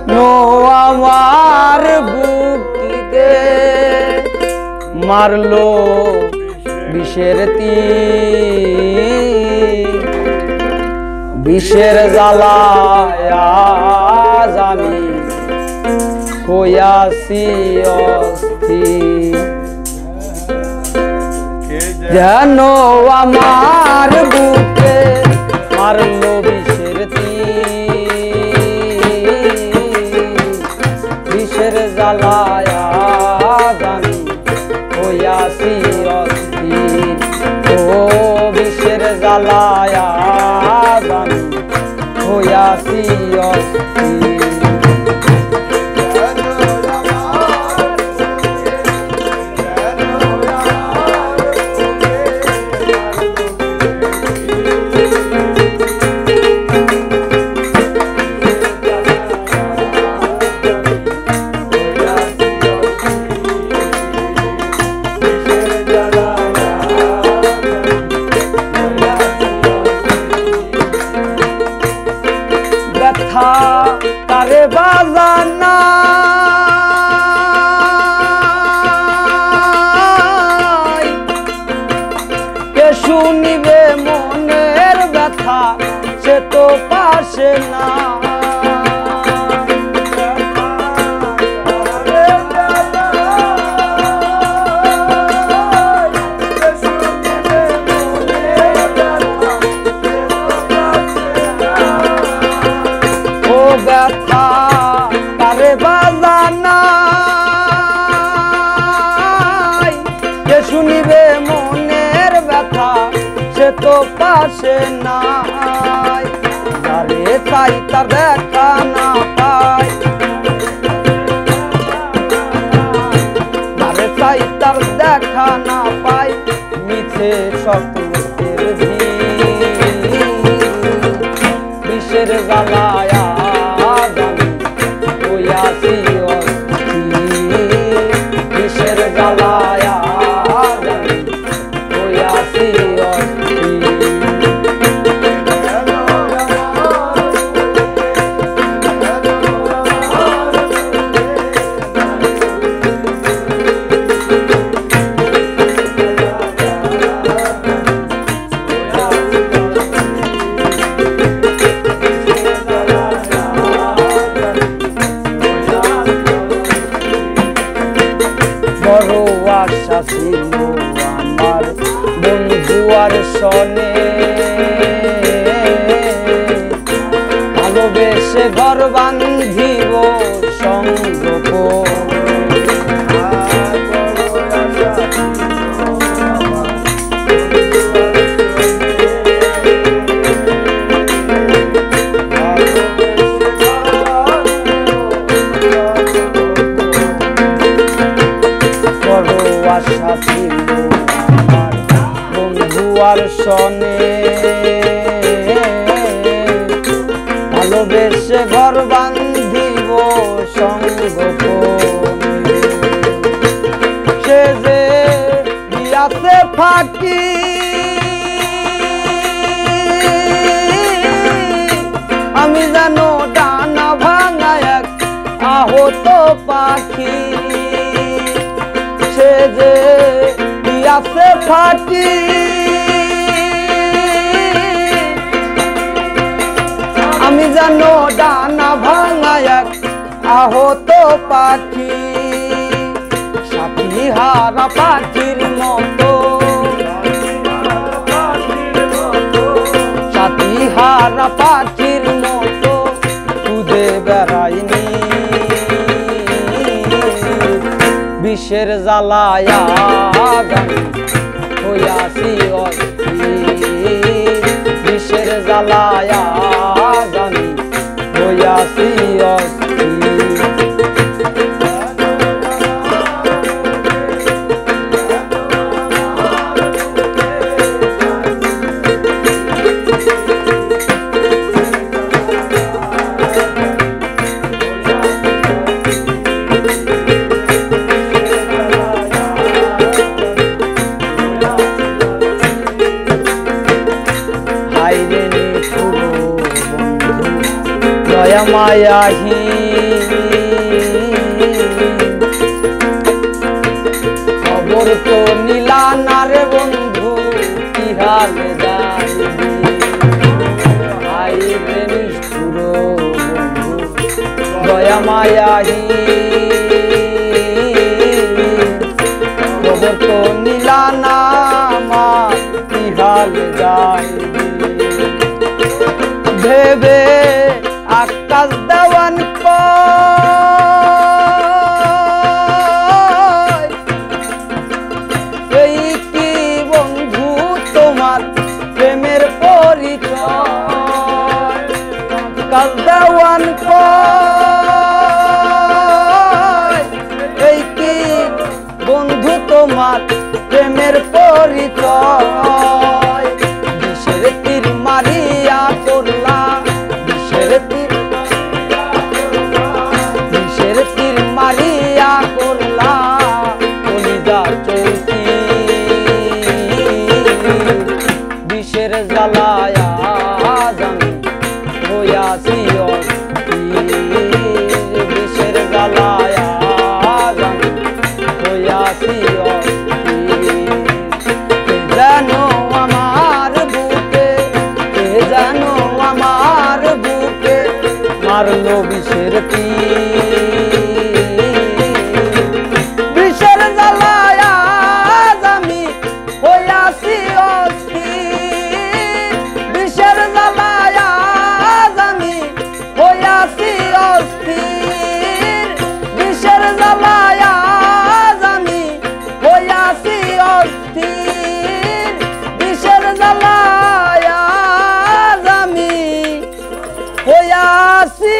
no আমার বুকিতে মারলো বিষের তীর বিষের জ্বালায় আজ আমি হইয়াছি অস্থির যেন আমার বুকে মারলো বিষের বিষের জ্বালায় আজ আমি হইয়াছি অস্থির ও বিষের জ্বালায় আজ আমি হইয়াছি অস্থির তারে বাজানা কে শুনিবে মনের ব্যথা সে তো পাশে না ব্যথা তারে বাজানা কে শুনিবে মনের ব্যথা সে তো পাশে নাই যারে চাই তার দেখা না পাই যারে চাই তার দেখা না পাই মিছে স্বপ্নের বিষের জ্বালায় বিষের জ্বালায় হইয়াছি বড় আশা ছিল আমার বন্ধু আর সনে ভালোবেসে ঘর বান্ধিব সঙ্গ আশা ছিল আমার বন্ধু আর সনে ভালোবেসে ঘর বান্ধিব সঙ্গ সে যে দিয়াছে ফাঁকি আমি জানো ডানা ভাঙা এক আহত পাখি সে যে দিয়াছে ফাঁকি আমি জানো ডানা ভাঙা এক আহত পাখি সাথী হারা পাখির মতো সাথী হারা পাখির মতো খুঁজে বেড়াইনি বিষের জ্বালায় হইয়াছি অস্থির বিষের জ্বালায় হইয়াছি অস্থির দয়া মায়াহি খবর তো নিলা না রে বন্ধু কি হালে যাইবি হাই রে নিষ্ঠুর বন্ধু দয়া মায়াহি খবর তো নিলা না মা কি হালে যাইবি ভেবে আকাশ দেওয়ান এই কি বন্ধু তোমার প্রেমের পরিচয় আকাশ দেওয়ান এই কি বন্ধু তোমার প্রেমের পরিচয় বিষের তীর মারিয়া করলা বিষের তীর মারিয়া করলা কলিজা চৌকি বিষের জ্বালায় আমি হইয়াছি অস্থির বিষের জ্বালায় আমি হইয়াছি জানো আমার বুকে জানো আমার বুকে মারলো বিষের বিষের জ্বালায় আমি হইয়াছি অস্থির বিষের জ্বালায় আমি হইয়াছি অস্থির বিষের জ্বালায় আমি হইয়াছি অস্থির বিষের জ্বালায় আমি হইয়াছি